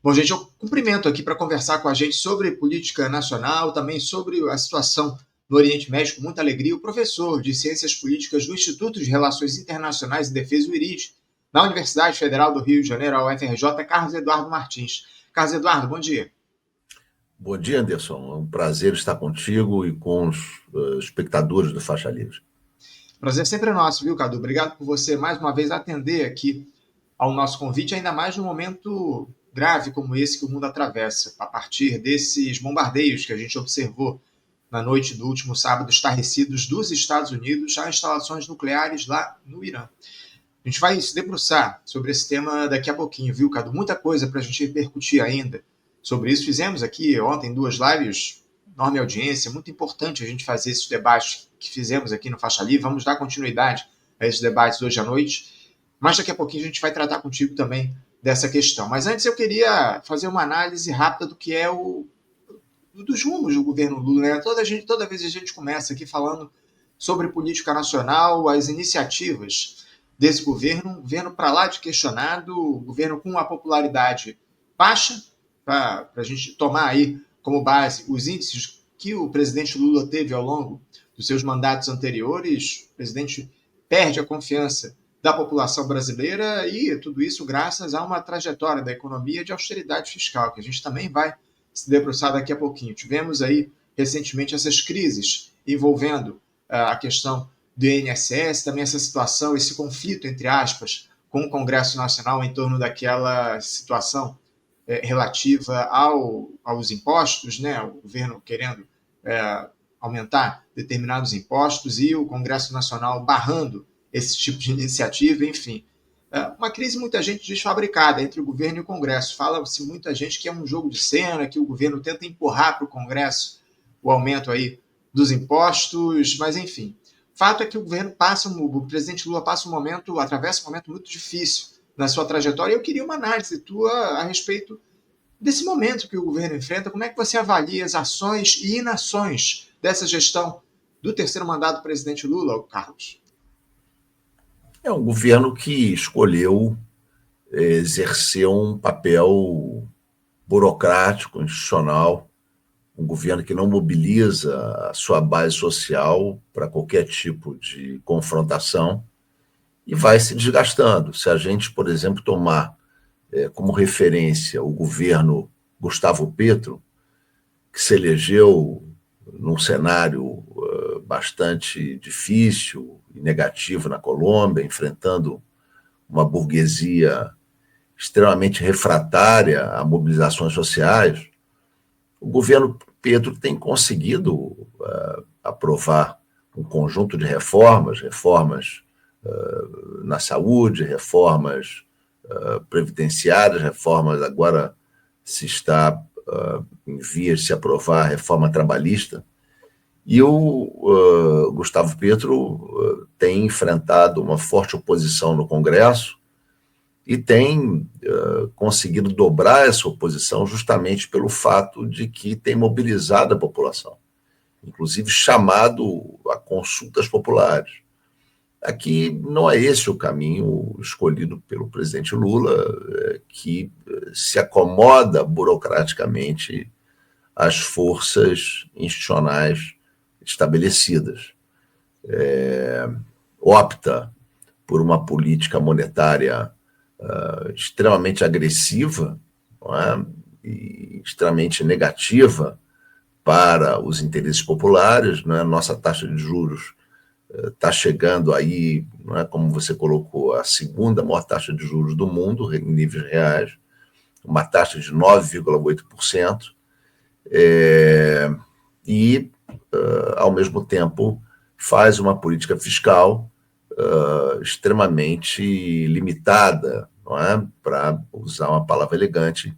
Bom, gente, eu cumprimento aqui para conversar com a gente sobre política nacional, também sobre a situação no Oriente Médio, com muita alegria, o professor de Ciências Políticas do Instituto de Relações Internacionais e Defesa, o IRID, na Universidade Federal do Rio de Janeiro, a UFRJ, Carlos Eduardo Martins. Carlos Eduardo, bom dia. Bom dia, Anderson. É um prazer estar contigo e com os espectadores do Faixa Livre. Prazer sempre é nosso, viu, Cadu? Obrigado por você, mais uma vez, atender aqui ao nosso convite, ainda mais num momento grave como esse que o mundo atravessa, a partir desses bombardeios que a gente observou na noite do último sábado, estarrecidos dos Estados Unidos a instalações nucleares lá no Irã. A gente vai se debruçar sobre esse tema daqui a pouquinho, viu, Cadu? Muita coisa para a gente repercutir ainda sobre isso. Fizemos aqui ontem 2 lives, enorme audiência, muito importante a gente fazer esses debates que fizemos aqui no Faixa Livre. Vamos dar continuidade a esses debates hoje à noite, mas daqui a pouquinho a gente vai tratar contigo também dessa questão. Mas antes eu queria fazer uma análise rápida do que é dos rumos do governo Lula. Né? Toda vez a gente começa aqui falando sobre política nacional, as iniciativas desse governo, um governo para lá de questionado, um governo com uma popularidade baixa, para a gente tomar aí como base os índices que o presidente Lula teve ao longo dos seus mandatos anteriores. O presidente perde a confiança da população brasileira e tudo isso graças a uma trajetória da economia de austeridade fiscal, que a gente também vai se debruçar daqui a pouquinho. Tivemos aí recentemente essas crises envolvendo a questão do INSS, também essa situação, esse conflito, entre aspas, com o Congresso Nacional em torno daquela situação relativa aos impostos, né? O governo querendo aumentar determinados impostos e o Congresso Nacional barrando esse tipo de iniciativa, enfim. Uma crise, muita gente diz, fabricada entre o governo e o Congresso. Fala-se muita gente que é um jogo de cena, que o governo tenta empurrar para o Congresso o aumento aí dos impostos, mas enfim. Fato é que o presidente Lula atravessa um momento muito difícil na sua trajetória. E eu queria uma análise tua a respeito desse momento que o governo enfrenta. Como é que você avalia as ações e inações dessa gestão do terceiro mandato do presidente Lula, Carlos? É um governo que escolheu exercer um papel burocrático, institucional, um governo que não mobiliza a sua base social para qualquer tipo de confrontação e vai se desgastando. Se a gente, por exemplo, tomar como referência o governo Gustavo Petro, que se elegeu num cenário bastante difícil e negativo na Colômbia, enfrentando uma burguesia extremamente refratária a mobilizações sociais, o governo Petro tem conseguido aprovar um conjunto de reformas na saúde, reformas previdenciárias, reformas, agora se está em vias de se aprovar a reforma trabalhista, e o Gustavo Petro tem enfrentado uma forte oposição no Congresso e tem conseguido dobrar essa oposição justamente pelo fato de que tem mobilizado a população, inclusive chamado a consultas populares. Aqui não é esse o caminho escolhido pelo presidente Lula, que se acomoda burocraticamente às forças institucionais estabelecidas. Opta por uma política monetária extremamente agressiva, não é? E extremamente negativa para os interesses populares. Não é? Nossa taxa de juros está chegando aí, não é, como você colocou, a segunda maior taxa de juros do mundo, em níveis reais, uma taxa de 9,8%, e, ao mesmo tempo, faz uma política fiscal extremamente limitada, não é, para usar uma palavra elegante,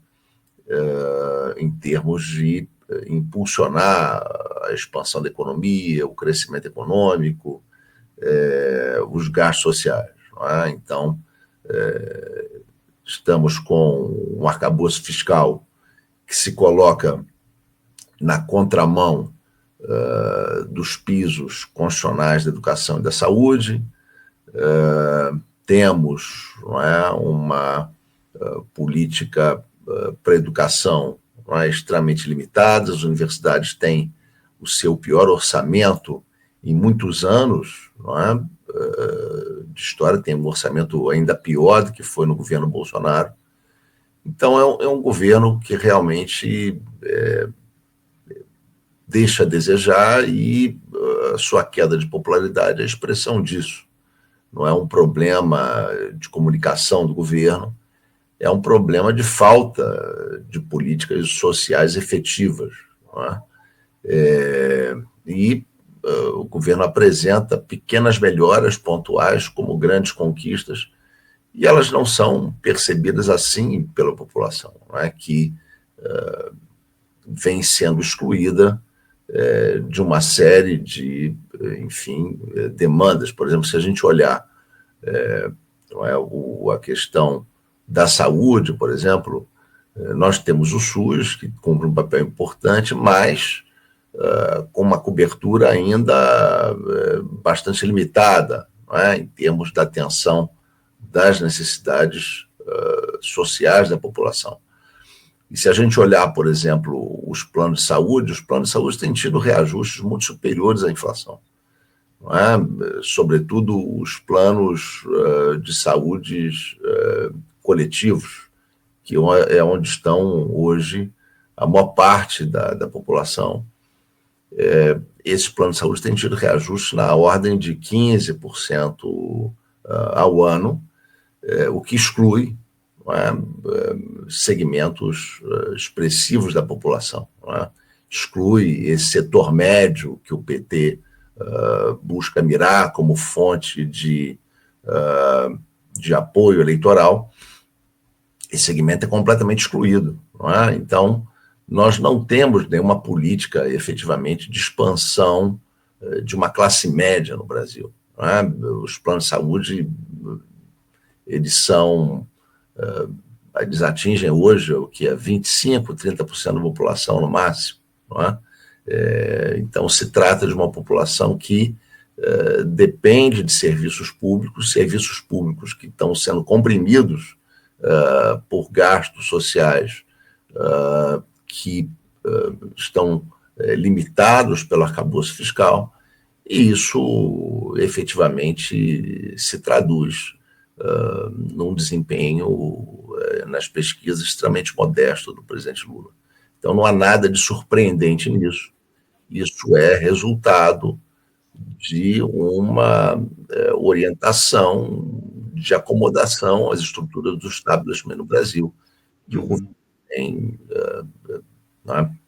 em termos de impulsionar a expansão da economia, o crescimento econômico, os gastos sociais. Não é? Então, estamos com um arcabouço fiscal que se coloca na contramão dos pisos constitucionais da educação e da saúde. Temos, não é, uma política para a educação, não é, extremamente limitadas, as universidades têm o seu pior orçamento em muitos anos, não é, de história, tem um orçamento ainda pior do que foi no governo Bolsonaro. Então, é um governo que realmente deixa a desejar e a sua queda de popularidade é a expressão disso. Não é um problema de comunicação do governo, é um problema de falta de políticas sociais efetivas. Não é? O governo apresenta pequenas melhoras pontuais como grandes conquistas e elas não são percebidas assim pela população, não é? Que vem sendo excluída de uma série de, enfim, demandas. Por exemplo, se a gente olhar não é, a questão da saúde, por exemplo, nós temos o SUS, que cumpre um papel importante, mas com uma cobertura ainda bastante limitada, não é, em termos da atenção das necessidades sociais da população. E se a gente olhar, por exemplo, os planos de saúde têm tido reajustes muito superiores à inflação. Não é? Sobretudo os planos de saúde coletivos, que é onde estão hoje a maior parte da população. Esses planos de saúde têm tido reajustes na ordem de 15% ao ano, o que exclui segmentos expressivos da população. Exclui esse setor médio que o PT busca mirar como fonte de apoio eleitoral. Esse segmento é completamente excluído. Não é? Então, nós não temos nenhuma política, efetivamente, de expansão de uma classe média no Brasil. Não é? Os planos de saúde, eles atingem hoje o que é 25%, 30% da população no máximo. Não é? Então, se trata de uma população que depende de serviços públicos que estão sendo comprimidos por gastos sociais que estão limitados pelo arcabouço fiscal, e isso efetivamente se traduz num desempenho nas pesquisas extremamente modesto do presidente Lula. Então não há nada de surpreendente nisso. Isso é resultado de uma orientação de acomodação às estruturas do establishment no Brasil, que o governo tem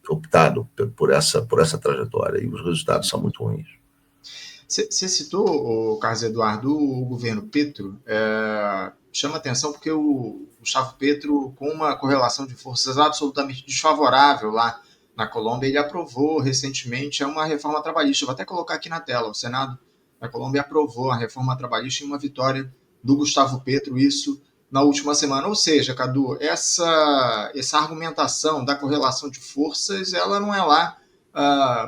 optado por essa trajetória, e os resultados são muito ruins. Você citou, Carlos Eduardo, o governo Petro. Chama atenção porque o Gustavo Petro, com uma correlação de forças absolutamente desfavorável lá na Colômbia, ele aprovou recentemente uma reforma trabalhista. Vou até colocar aqui na tela. O Senado da Colômbia aprovou a reforma trabalhista em uma vitória do Gustavo Petro, isso na última semana. Ou seja, Cadu, essa argumentação da correlação de forças, ela não é lá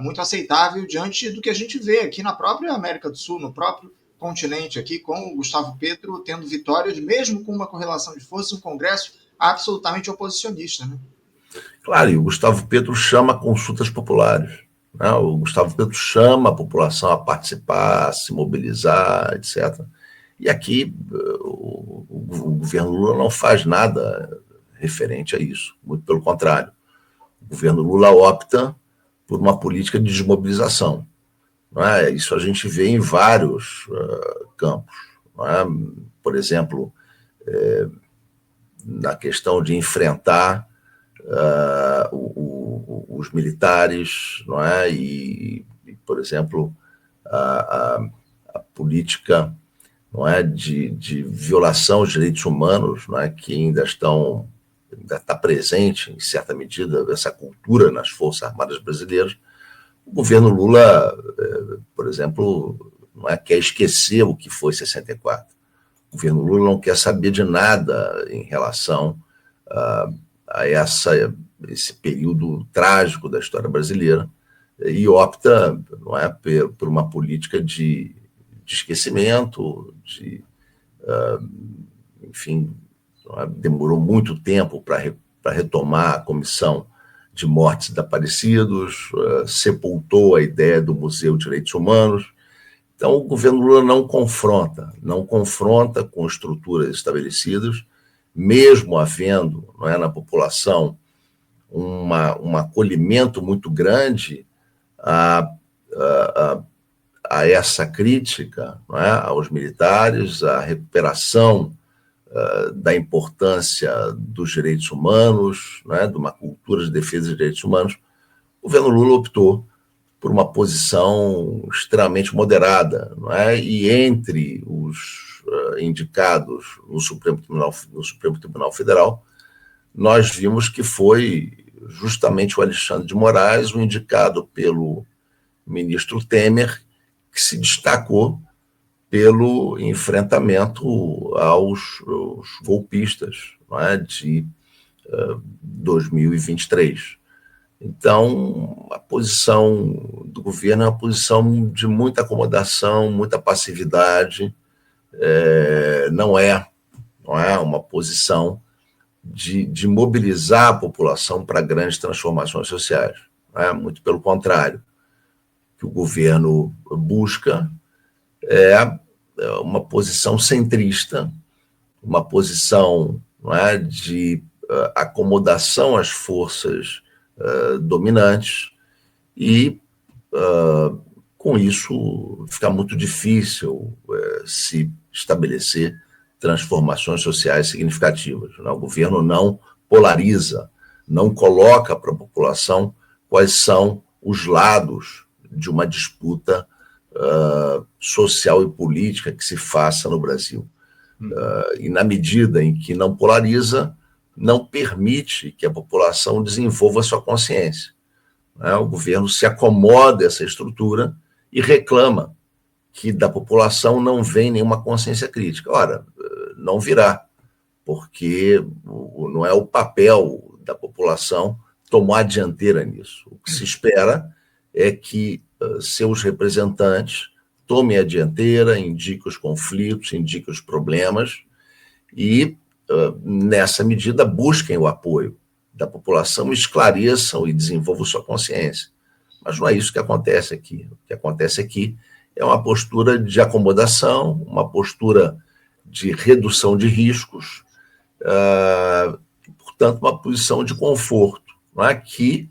muito aceitável diante do que a gente vê aqui na própria América do Sul, no próprio continente aqui, com o Gustavo Petro tendo vitórias, mesmo com uma correlação de forças, um Congresso absolutamente oposicionista, né? Claro, e o Gustavo Petro chama consultas populares, né? O Gustavo Petro chama a população a participar, a se mobilizar, etc. E aqui o governo Lula não faz nada referente a isso, muito pelo contrário. O governo Lula opta por uma política de desmobilização. Não é? Isso a gente vê em vários campos. Não é? Por exemplo, na questão de enfrentar os militares, não é? E, por exemplo, a política, não é, de violação aos direitos humanos, não é, que ainda está presente, em certa medida, essa cultura nas Forças Armadas brasileiras. O governo Lula, por exemplo, não é, quer esquecer o que foi 64. O governo Lula não quer saber de nada em relação a esse período trágico da história brasileira e opta, não é, por uma política de esquecimento, enfim, demorou muito tempo para para retomar a Comissão de Mortes e Desaparecidos, sepultou a ideia do Museu de Direitos Humanos. Então, o governo Lula não confronta com estruturas estabelecidas, mesmo havendo, não é, na população um acolhimento muito grande a essa crítica, não é, aos militares, a recuperação da importância dos direitos humanos, não é, de uma cultura de defesa dos direitos humanos. O governo Lula optou por uma posição extremamente moderada, não é? E entre os indicados no Supremo Tribunal Federal, nós vimos que foi justamente o Alexandre de Moraes, o indicado pelo ministro Temer, que se destacou pelo enfrentamento aos golpistas, não é, de 2023. Então, a posição do governo é uma posição de muita acomodação, muita passividade, não é uma posição de mobilizar a população para grandes transformações sociais. Muito pelo contrário. O que o governo busca é uma posição centrista, uma posição, não é, de acomodação às forças dominantes, e com isso fica muito difícil se estabelecer transformações sociais significativas. O governo não polariza, não coloca para a população quais são os lados de uma disputa social e política que se faça no Brasil. E na medida em que não polariza, não permite que a população desenvolva sua consciência. O governo se acomoda a essa estrutura e reclama que da população não vem nenhuma consciência crítica. Ora, não virá, porque não é o papel da população tomar a dianteira nisso. O que se espera é que seus representantes tomem a dianteira, indiquem os conflitos, indiquem os problemas e, nessa medida, busquem o apoio da população, esclareçam e desenvolvam sua consciência. Mas não é isso que acontece aqui. O que acontece aqui é uma postura de acomodação, uma postura de redução de riscos, portanto, uma posição de conforto, não é, que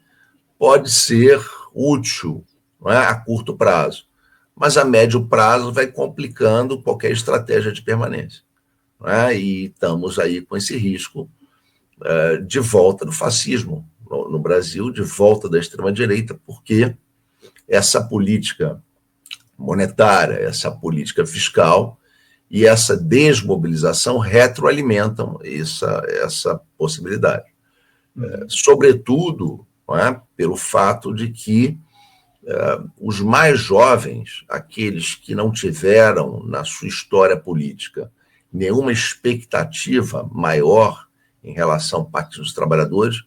pode ser útil, não é, a curto prazo, mas a médio prazo vai complicando qualquer estratégia de permanência. E estamos aí com esse risco de volta do fascismo no Brasil, de volta da extrema-direita, porque essa política monetária, essa política fiscal e essa desmobilização retroalimentam essa possibilidade. Sobretudo, pelo fato de que os mais jovens, aqueles que não tiveram na sua história política nenhuma expectativa maior em relação ao Partido dos Trabalhadores,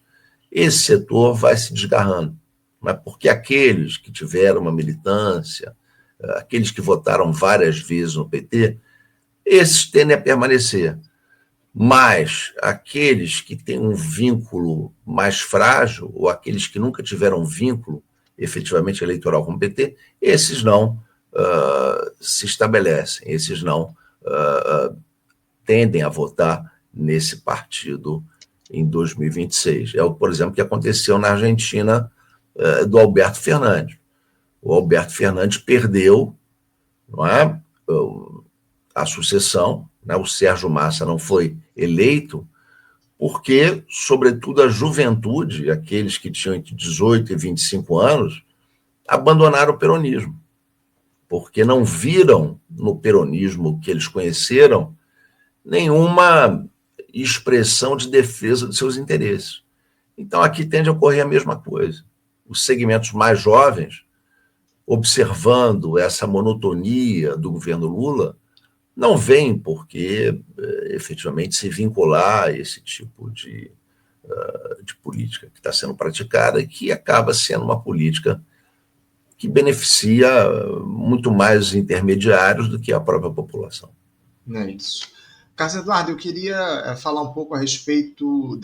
esse setor vai se desgarrando. Porque aqueles que tiveram uma militância, aqueles que votaram várias vezes no PT, esses tendem a permanecer. Mas aqueles que têm um vínculo mais frágil, ou aqueles que nunca tiveram vínculo efetivamente eleitoral com o PT, esses não se estabelecem, esses não tendem a votar nesse partido em 2026. Por exemplo, o que aconteceu na Argentina do Alberto Fernandes. O Alberto Fernandes perdeu, não é, a sucessão, né? O Sérgio Massa não foi eleito porque, sobretudo, a juventude, aqueles que tinham entre 18 e 25 anos, abandonaram o peronismo, porque não viram no peronismo que eles conheceram nenhuma expressão de defesa dos seus interesses. Então, aqui tende a ocorrer a mesma coisa. Os segmentos mais jovens, observando essa monotonia do governo Lula, não veem por que, efetivamente, se vincular a esse tipo de política que está sendo praticada e que acaba sendo uma política que beneficia muito mais os intermediários do que a própria população. É isso. Carlos Eduardo, eu queria falar um pouco a respeito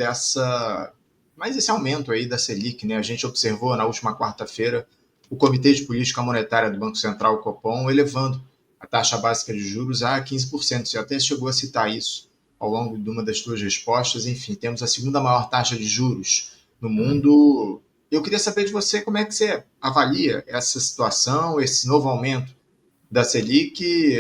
mais esse aumento aí da Selic, né? A gente observou na última quarta-feira o Comitê de Política Monetária do Banco Central, o Copom, elevando a taxa básica de juros a 15%. Você até chegou a citar isso ao longo de uma das suas respostas. Enfim, temos a segunda maior taxa de juros no mundo. Eu queria saber de você como é que você avalia essa situação, esse novo aumento da Selic.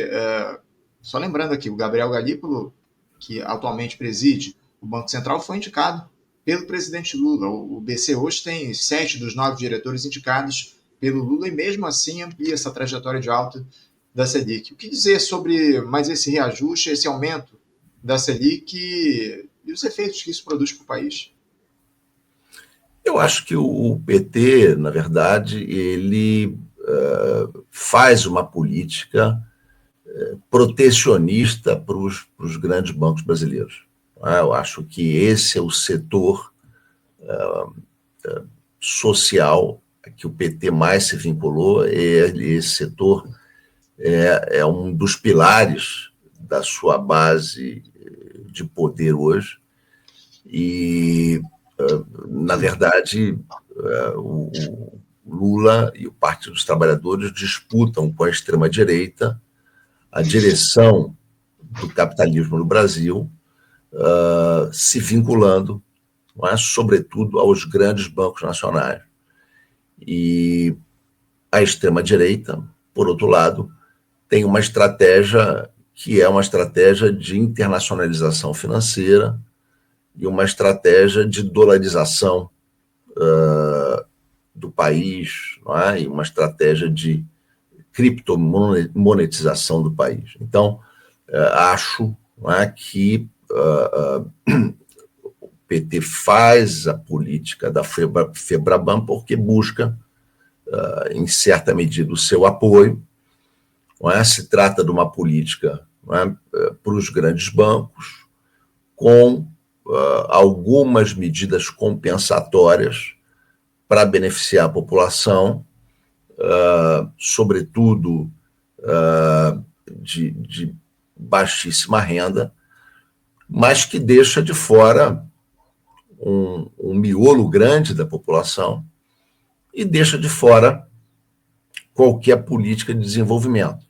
Só lembrando aqui, o Gabriel Galípolo, que atualmente preside o Banco Central, foi indicado pelo presidente Lula. O BC hoje tem 7 dos 9 diretores indicados pelo Lula e mesmo assim amplia essa trajetória de alta da Selic. O que dizer sobre mais esse reajuste, esse aumento da Selic e os efeitos que isso produz para o país? Eu acho que o PT, na verdade, ele faz uma política protecionista para os grandes bancos brasileiros. Eu acho que esse é o setor social que o PT mais se vinculou, esse setor é um dos pilares da sua base de poder hoje. E, na verdade, o Lula e o Partido dos Trabalhadores disputam com a extrema-direita a direção do capitalismo no Brasil, se vinculando, sobretudo, aos grandes bancos nacionais. E a extrema-direita, por outro lado, tem uma estratégia que é uma estratégia de internacionalização financeira e uma estratégia de dolarização do país, e uma estratégia de criptomonetização do país. Então, acho que o PT faz a política da FEBRABAN porque busca, em certa medida, o seu apoio. Se trata de uma política para os grandes bancos, com algumas medidas compensatórias para beneficiar a população, sobretudo de baixíssima renda, mas que deixa de fora um miolo grande da população e deixa de fora qualquer política de desenvolvimento.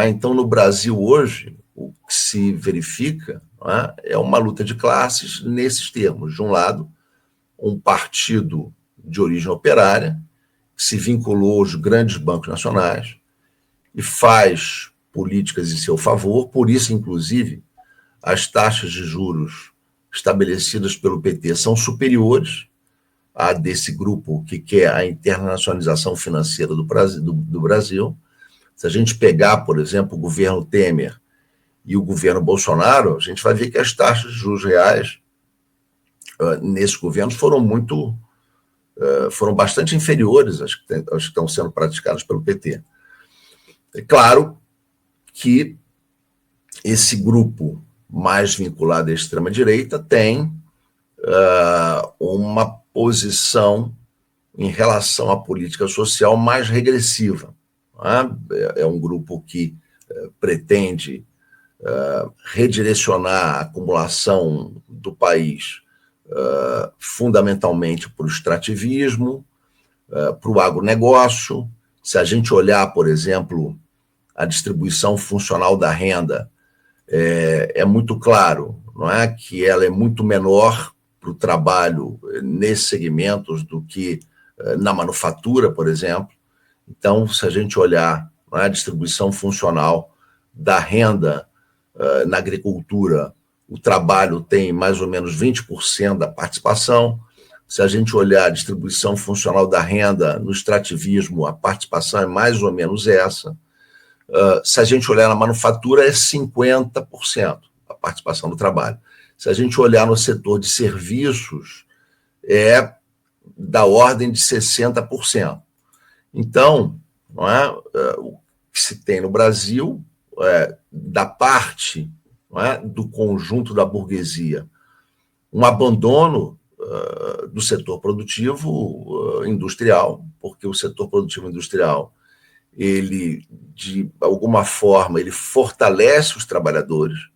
Então, no Brasil hoje, o que se verifica é uma luta de classes nesses termos. De um lado, um partido de origem operária, que se vinculou aos grandes bancos nacionais e faz políticas em seu favor, por isso, inclusive, as taxas de juros estabelecidas pelo PT são superiores à desse grupo que quer a internacionalização financeira do Brasil. Se a gente pegar, por exemplo, o governo Temer e o governo Bolsonaro, a gente vai ver que as taxas de juros reais nesses governos foram bastante inferiores às que estão sendo praticadas pelo PT. É claro que esse grupo mais vinculado à extrema-direita tem uma posição em relação à política social mais regressiva. É um grupo que pretende redirecionar a acumulação do país fundamentalmente para o extrativismo, para o agronegócio. Se a gente olhar, por exemplo, a distribuição funcional da renda, é muito claro, não é, que ela é muito menor para o trabalho nesses segmentos do que na manufatura, por exemplo. Então, se a gente olhar a distribuição funcional da renda na agricultura, o trabalho tem mais ou menos 20% da participação. Se a gente olhar a distribuição funcional da renda no extrativismo, a participação é mais ou menos essa. Se a gente olhar na manufatura, é 50% a participação do trabalho. Se a gente olhar no setor de serviços, é da ordem de 60%. Então, o que se tem no Brasil, da parte do conjunto da burguesia, um abandono do setor produtivo industrial, porque o setor produtivo industrial, ele, de alguma forma, ele fortalece os trabalhadores,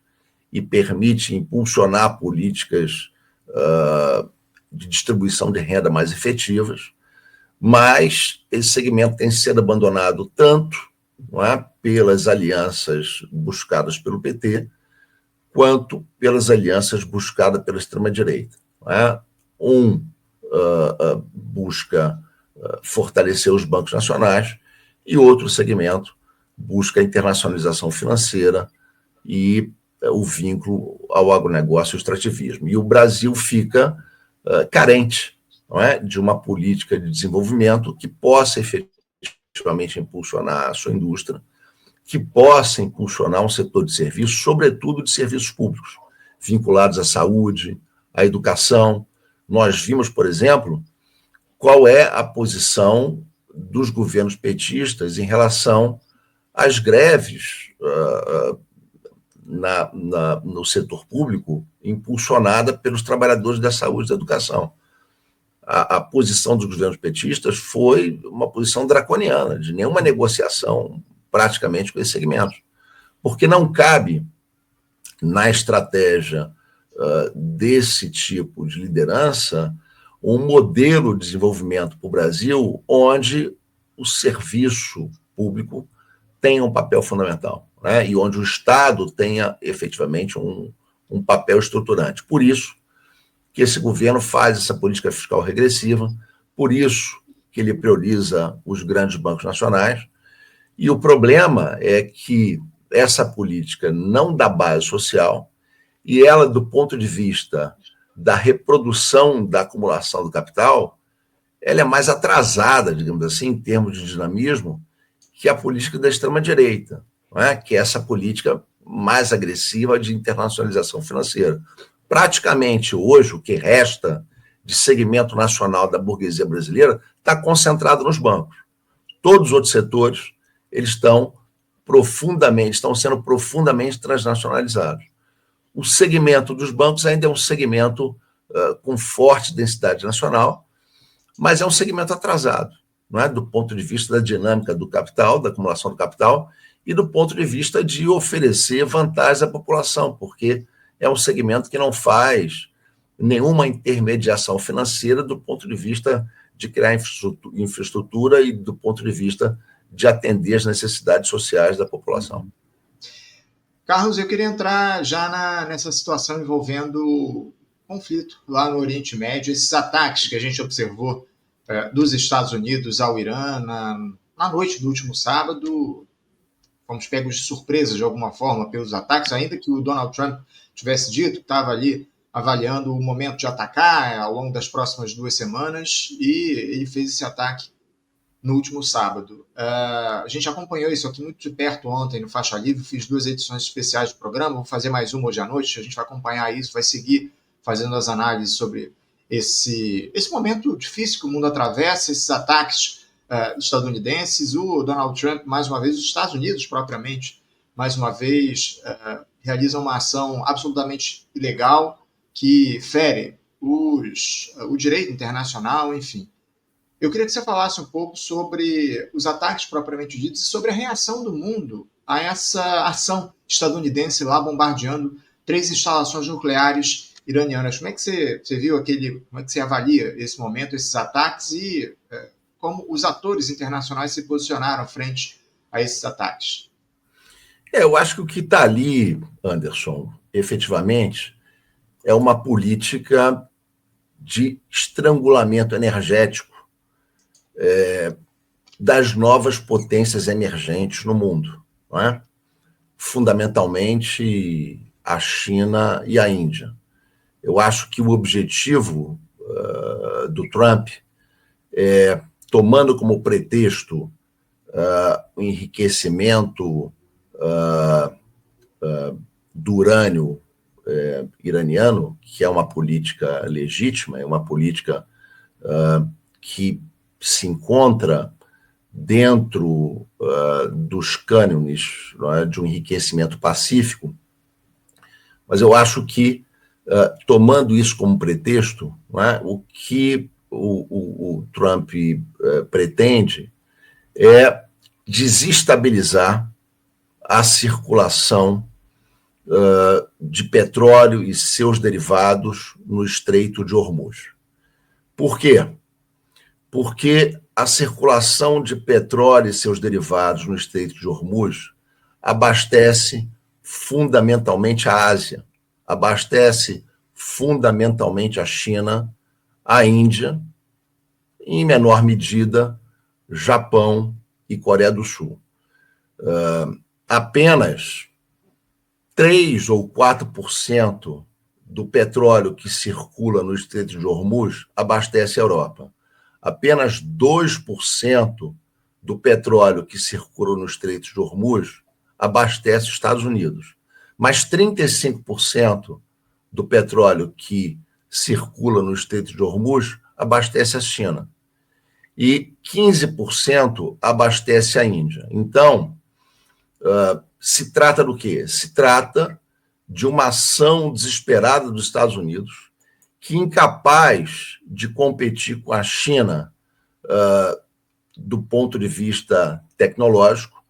e permite impulsionar políticas de distribuição de renda mais efetivas, mas esse segmento tem sido abandonado tanto, não é, pelas alianças buscadas pelo PT, quanto pelas alianças buscadas pela extrema-direita. Não é? Busca fortalecer os bancos nacionais e outro segmento busca a internacionalização financeira e o vínculo ao agronegócio e ao extrativismo. E o Brasil fica carente, não é, de uma política de desenvolvimento que possa efetivamente impulsionar a sua indústria, que possa impulsionar um setor de serviços, sobretudo de serviços públicos, vinculados à saúde, à educação. Nós vimos, por exemplo, qual é a posição dos governos petistas em relação às greves no setor público, impulsionada pelos trabalhadores da saúde e da educação. A posição dos governos petistas foi uma posição draconiana, de nenhuma negociação praticamente com esse segmento, porque não cabe na estratégia desse tipo de liderança um modelo de desenvolvimento para o Brasil onde o serviço público tenha um papel fundamental, né? E onde o Estado tenha efetivamente um papel estruturante. Por isso que esse governo faz essa política fiscal regressiva, por isso que ele prioriza os grandes bancos nacionais, e o problema é que essa política não dá base social e ela, do ponto de vista da reprodução da acumulação do capital, ela é mais atrasada, digamos assim, em termos de dinamismo, que a política da extrema-direita, não é? Que é essa política mais agressiva de internacionalização financeira. Praticamente hoje, o que resta de segmento nacional da burguesia brasileira está concentrado nos bancos. Todos os outros setores eles estão sendo profundamente transnacionalizados. O segmento dos bancos ainda é um segmento com forte densidade nacional, mas é um segmento atrasado, não é? Do ponto de vista da dinâmica do capital, da acumulação do capital, e do ponto de vista de oferecer vantagens à população, porque é um segmento que não faz nenhuma intermediação financeira do ponto de vista de criar infraestrutura e do ponto de vista de atender as necessidades sociais da população. Carlos, eu queria entrar já nessa situação envolvendo conflito lá no Oriente Médio, esses ataques que a gente observou dos Estados Unidos ao Irã na noite do último sábado. Fomos pegos de surpresa, de alguma forma, pelos ataques, ainda que o Donald Trump tivesse dito que estava ali avaliando o momento de atacar ao longo das próximas 2 semanas, e ele fez esse ataque no último sábado. A gente acompanhou isso aqui muito de perto ontem no Faixa Livre, fiz 2 edições especiais do programa, vou fazer mais uma hoje à noite, a gente vai acompanhar isso, vai seguir fazendo as análises sobre esse momento difícil que o mundo atravessa, esses ataques estadunidenses. O Donald Trump, mais uma vez, os Estados Unidos propriamente, mais uma vez, realizam uma ação absolutamente ilegal que fere o direito internacional, enfim. Eu queria que você falasse um pouco sobre os ataques propriamente ditos e sobre a reação do mundo a essa ação estadunidense lá bombardeando 3 instalações nucleares iranianas. Como é que você viu como é que você avalia esse momento, esses ataques e como os atores internacionais se posicionaram frente a esses ataques? Eu acho que o que está ali, Anderson, efetivamente, é uma política de estrangulamento energético das novas potências emergentes no mundo, não é? Fundamentalmente a China e a Índia. Eu acho que o objetivo do Trump é, tomando como pretexto o enriquecimento do urânio iraniano, que é uma política legítima, é uma política que se encontra dentro dos cânones, não é, de um enriquecimento pacífico, mas eu acho que, tomando isso como pretexto, não é, o que o Trump pretende é desestabilizar a circulação de petróleo e seus derivados no Estreito de Hormuz. Por quê? Porque a circulação de petróleo e seus derivados no Estreito de Hormuz abastece fundamentalmente a Ásia, abastece fundamentalmente a China, a Índia, e, em menor medida, Japão e Coreia do Sul. Apenas 3 ou 4% do petróleo que circula no Estreito de Hormuz abastece a Europa. Apenas 2% do petróleo que circula no Estreito de Hormuz abastece os Estados Unidos. Mas 35% do petróleo que circula no Estreito de Hormuz abastece a China. E 15% abastece a Índia. Então, se trata do quê? Se trata de uma ação desesperada dos Estados Unidos, que, incapaz de competir com a China do ponto de vista tecnológico,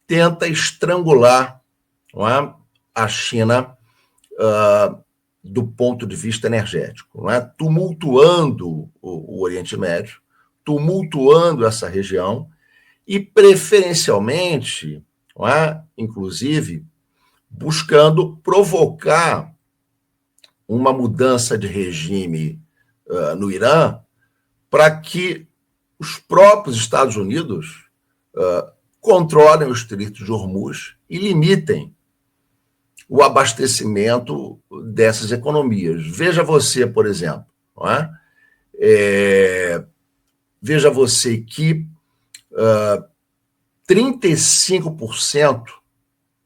tenta estrangular, não é, a China do ponto de vista energético, não é? Tumultuando o Oriente Médio, tumultuando essa região e, preferencialmente, não é, inclusive, buscando provocar uma mudança de regime no Irã para que os próprios Estados Unidos controlem o Estreito de Hormuz e limitem o abastecimento dessas economias. Veja você, por exemplo, não é? Veja você que 35%,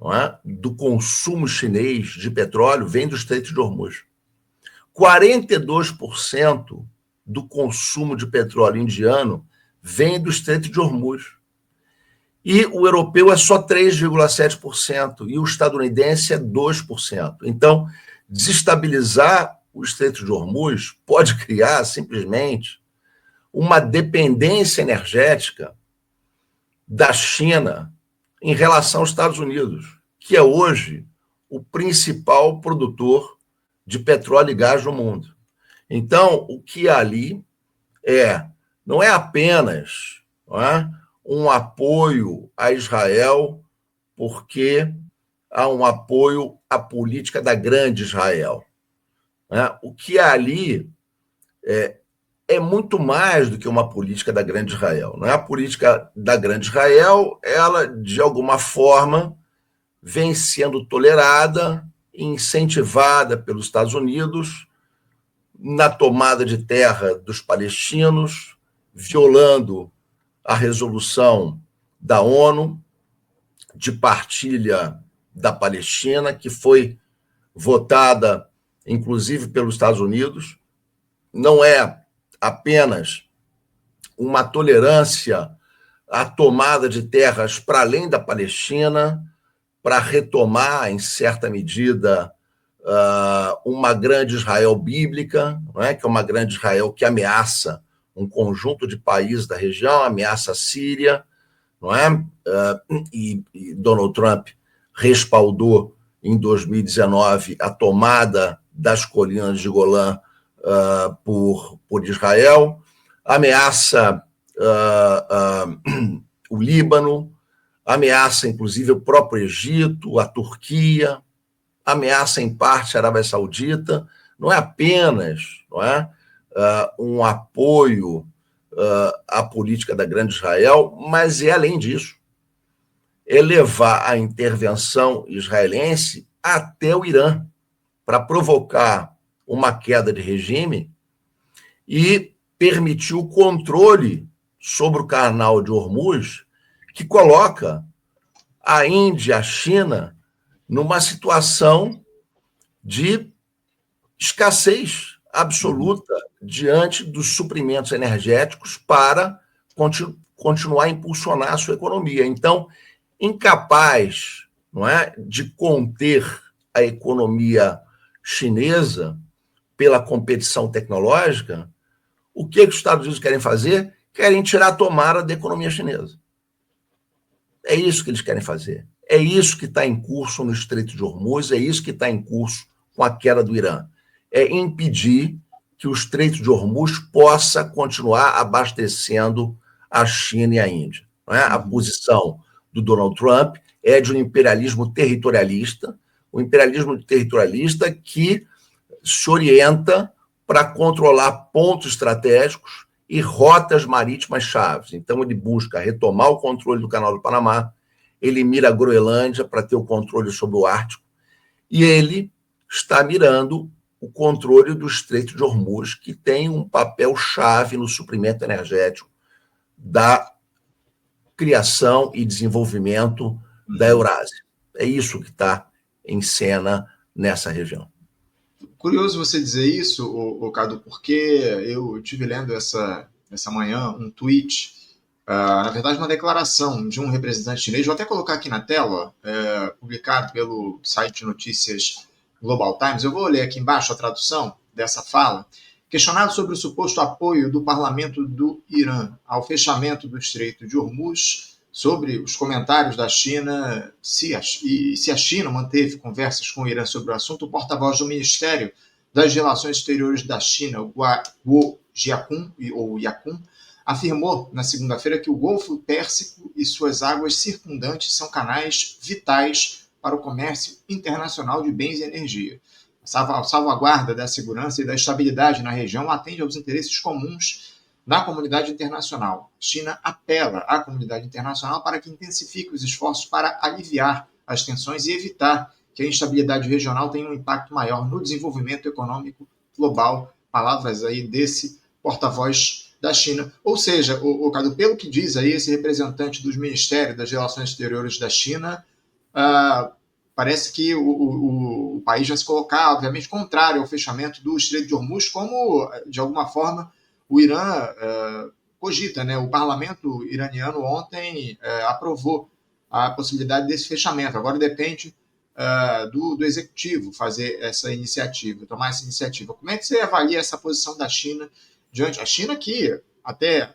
não é, do consumo chinês de petróleo vem do Estreito de Hormuz. 42% do consumo de petróleo indiano vem do Estreito de Hormuz. E o europeu é só 3,7%, e o estadunidense é 2%. Então, desestabilizar o Estreito de Hormuz pode criar, simplesmente, uma dependência energética da China em relação aos Estados Unidos, que é hoje o principal produtor de petróleo e gás no mundo. Então, o que há ali não é apenas, não é, um apoio a Israel, porque há um apoio à política da grande Israel. Né? O que há ali é muito mais do que uma política da grande Israel. Não é a política da grande Israel, ela, de alguma forma, vem sendo tolerada e incentivada pelos Estados Unidos na tomada de terra dos palestinos, violando a resolução da ONU de partilha da Palestina, que foi votada, inclusive, pelos Estados Unidos. Não é apenas uma tolerância à tomada de terras para além da Palestina, para retomar, em certa medida, uma grande Israel bíblica, não é? Que é uma grande Israel que ameaça um conjunto de países da região, ameaça a Síria, não é? E Donald Trump respaldou, em 2019, a tomada das colinas de Golã por Israel, ameaça o Líbano, ameaça, inclusive, o próprio Egito, a Turquia, ameaça, em parte, a Arábia Saudita. Não é apenas, não é, um apoio à política da grande Israel, mas é, além disso, é levar a intervenção israelense até o Irã, para provocar uma queda de regime e permitir o controle sobre o canal de Hormuz, que coloca a Índia e a China numa situação de escassez absoluta diante dos suprimentos energéticos para continuar a impulsionar a sua economia. Então, incapaz, não é, de conter a economia chinesa pela competição tecnológica, o que os Estados Unidos querem fazer? Querem tirar a tomada da economia chinesa. É isso que eles querem fazer. É isso que está em curso no Estreito de Hormuz, é isso que está em curso com a queda do Irã. É impedir que o Estreito de Hormuz possa continuar abastecendo a China e a Índia. Não é? A posição do Donald Trump é de um imperialismo territorialista, um imperialismo territorialista que se orienta para controlar pontos estratégicos e rotas marítimas chaves. Então, ele busca retomar o controle do Canal do Panamá, ele mira a Groenlândia para ter o controle sobre o Ártico, e ele está mirando o controle do Estreito de Hormuz, que tem um papel chave no suprimento energético da criação e desenvolvimento da Eurásia. É isso que está em cena nessa região. Curioso você dizer isso, Cadu, porque eu estive lendo essa manhã um tweet, na verdade uma declaração de um representante chinês, vou até colocar aqui na tela, publicado pelo site de notícias Global Times. Eu vou ler aqui embaixo a tradução dessa fala. Questionado sobre o suposto apoio do parlamento do Irã ao fechamento do Estreito de Hormuz, sobre os comentários da China, se a China manteve conversas com o Irã sobre o assunto, o porta-voz do Ministério das Relações Exteriores da China, Guo Jiakun, afirmou na segunda-feira que o Golfo Pérsico e suas águas circundantes são canais vitais para o comércio internacional de bens e energia. A salvaguarda da segurança e da estabilidade na região atende aos interesses comuns da comunidade internacional. A China apela à comunidade internacional para que intensifique os esforços para aliviar as tensões e evitar que a instabilidade regional tenha um impacto maior no desenvolvimento econômico global. Palavras aí desse porta-voz da China. Ou seja, Cadu, pelo que diz aí esse representante dos Ministérios das Relações Exteriores da China, parece que o país vai se colocar, obviamente, contrário ao fechamento do Estreito de Hormuz, como, de alguma forma, o Irã cogita, né? O parlamento iraniano ontem aprovou a possibilidade desse fechamento. Agora depende do executivo fazer essa iniciativa, tomar essa iniciativa. Como é que você avalia essa posição da China diante a China, que até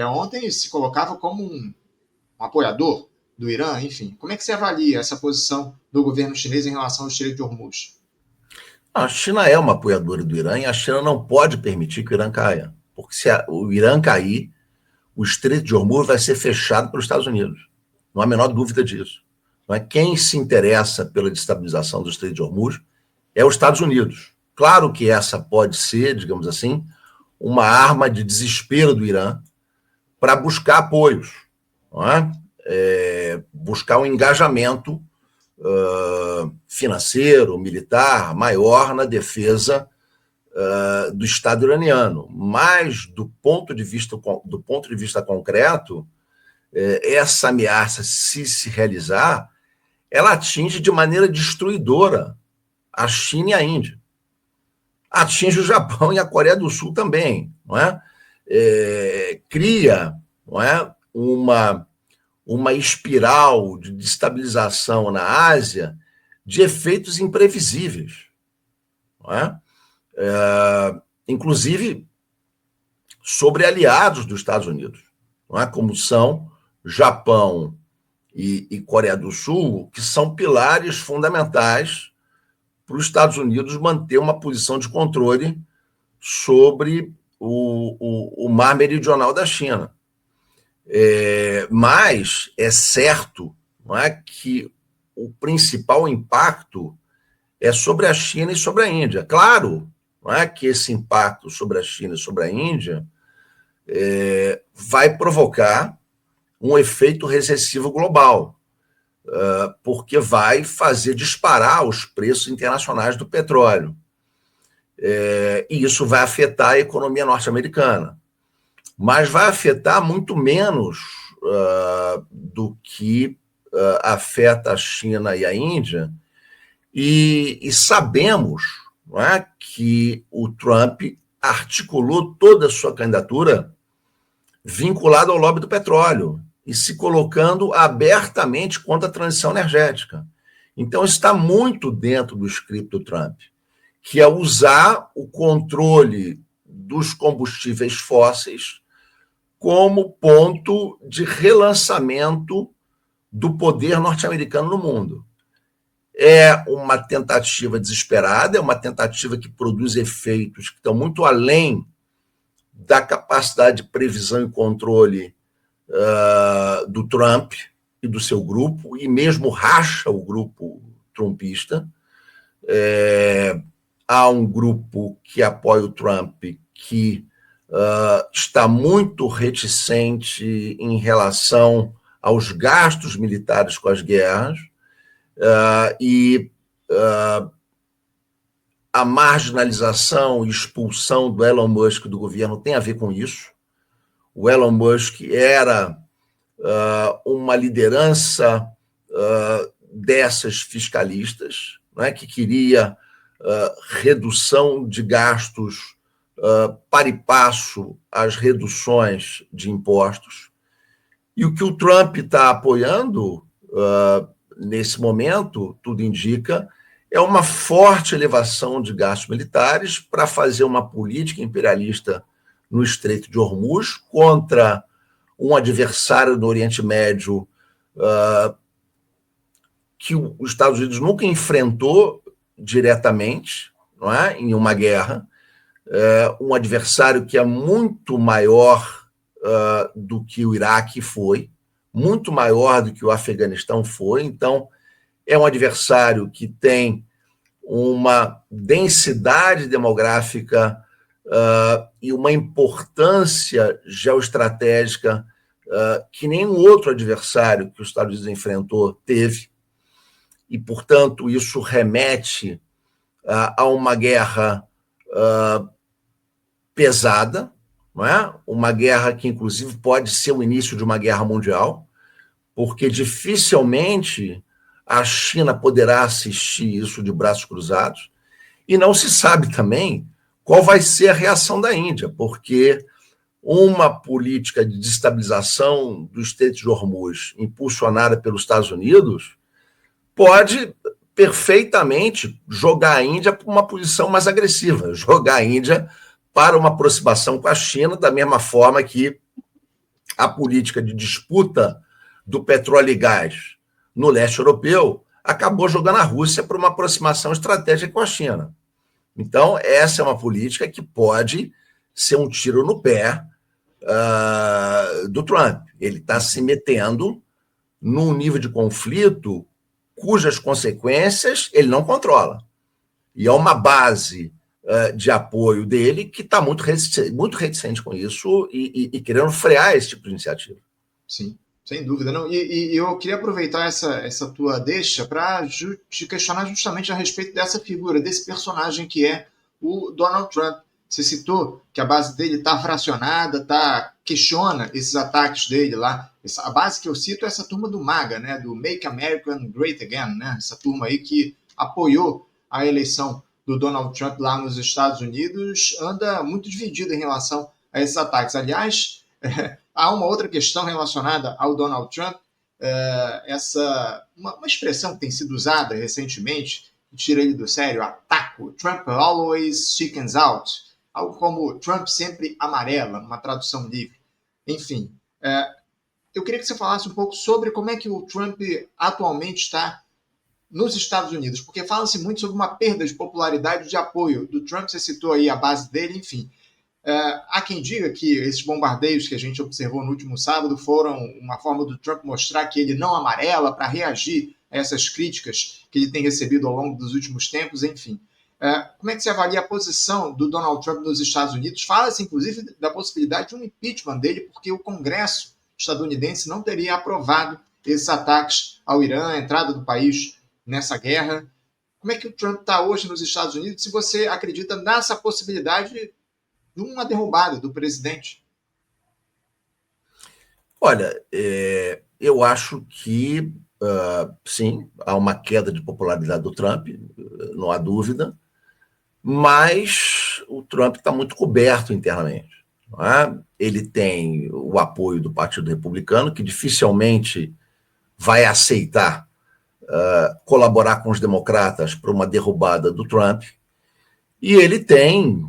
ontem se colocava como um apoiador do Irã, enfim. Como é que você avalia essa posição do governo chinês em relação ao Estreito de Hormuz? A China é uma apoiadora do Irã e a China não pode permitir que o Irã caia. Porque se o Irã cair, o Estreito de Hormuz vai ser fechado pelos Estados Unidos. Não há a menor dúvida disso. Não é? Quem se interessa pela destabilização do Estreito de Hormuz é os Estados Unidos. Claro que essa pode ser, digamos assim, uma arma de desespero do Irã para buscar apoios, não é? Buscar um engajamento financeiro, militar, maior na defesa do Estado iraniano. Mas, do ponto de vista concreto, essa ameaça, se realizar, ela atinge de maneira destruidora a China e a Índia. Atinge o Japão e a Coreia do Sul também, não é? Cria, não é, uma espiral de destabilização na Ásia de efeitos imprevisíveis, não é? Inclusive sobre aliados dos Estados Unidos, não é? Como são Japão e Coreia do Sul, que são pilares fundamentais para os Estados Unidos manter uma posição de controle sobre o mar meridional da China. Mas é certo, não é, que o principal impacto é sobre a China e sobre a Índia. Claro, não é, que esse impacto sobre a China e sobre a Índia vai provocar um efeito recessivo global, porque vai fazer disparar os preços internacionais do petróleo. E isso vai afetar a economia norte-americana. Mas vai afetar muito menos do que afeta a China e a Índia. E sabemos, não é, que o Trump articulou toda a sua candidatura vinculada ao lobby do petróleo e se colocando abertamente contra a transição energética. Então, está muito dentro do script do Trump, que é usar o controle dos combustíveis fósseis como ponto de relançamento do poder norte-americano no mundo. É uma tentativa desesperada, é uma tentativa que produz efeitos que estão muito além da capacidade de previsão e controle do Trump e do seu grupo, e mesmo racha o grupo trumpista. Há um grupo que apoia o Trump que está muito reticente em relação aos gastos militares com as guerras, e a marginalização e expulsão do Elon Musk do governo tem a ver com isso. O Elon Musk era uma liderança dessas fiscalistas, né, que queria redução de gastos para e passo às reduções de impostos. E o que o Trump está apoiando nesse momento, tudo indica, é uma forte elevação de gastos militares para fazer uma política imperialista no Estreito de Hormuz contra um adversário do Oriente Médio que os Estados Unidos nunca enfrentou diretamente, não é? Em uma guerra, um adversário que é muito maior do que o Iraque foi, muito maior do que o Afeganistão foi. Então, é um adversário que tem uma densidade demográfica e uma importância geoestratégica que nenhum outro adversário que os Estados Unidos enfrentou teve, e, portanto, isso remete a uma guerra pesada, não é? Uma guerra que, inclusive, pode ser o início de uma guerra mundial, porque dificilmente a China poderá assistir isso de braços cruzados, e não se sabe também qual vai ser a reação da Índia, porque uma política de destabilização do Estreito de Hormuz, impulsionada pelos Estados Unidos, pode perfeitamente jogar a Índia para uma posição mais agressiva, jogar a Índia para uma aproximação com a China, da mesma forma que a política de disputa do petróleo e gás no leste europeu acabou jogando a Rússia para uma aproximação estratégica com a China. Então, essa é uma política que pode ser um tiro no pé do Trump. Ele está se metendo num nível de conflito cujas consequências ele não controla. E é uma base de apoio dele que está muito reticente com isso e querendo frear esse tipo de iniciativa. Sim, sem dúvida. Não, e eu queria aproveitar essa tua deixa para te questionar justamente a respeito dessa figura, desse personagem que é o Donald Trump. Você citou que a base dele está fracionada, questiona esses ataques dele lá. A base que eu cito é essa turma do MAGA, né, do Make America Great Again, né, essa turma aí que apoiou a eleição do Donald Trump lá nos Estados Unidos, anda muito dividida em relação a esses ataques. Aliás, há uma outra questão relacionada ao Donald Trump, uma expressão que tem sido usada recentemente, tira ele do sério, ataco, Trump always chickens out, algo como Trump sempre amarela, uma tradução livre. Enfim, eu queria que você falasse um pouco sobre como é que o Trump atualmente está nos Estados Unidos, porque fala-se muito sobre uma perda de popularidade de apoio do Trump, você citou aí a base dele, enfim. Há quem diga que esses bombardeios que a gente observou no último sábado foram uma forma do Trump mostrar que ele não amarela para reagir a essas críticas que ele tem recebido ao longo dos últimos tempos, enfim. Como é que você avalia a posição do Donald Trump nos Estados Unidos? Fala-se, inclusive, da possibilidade de um impeachment dele, porque o Congresso estadunidense não teria aprovado esses ataques ao Irã, a entrada do país nessa guerra. Como é que o Trump está hoje nos Estados Unidos, se você acredita nessa possibilidade de uma derrubada do presidente? Olha, eu acho que, sim, há uma queda de popularidade do Trump, não há dúvida, mas o Trump está muito coberto internamente. Não é? Ele tem o apoio do Partido Republicano, que dificilmente vai aceitar colaborar com os democratas para uma derrubada do Trump, e ele tem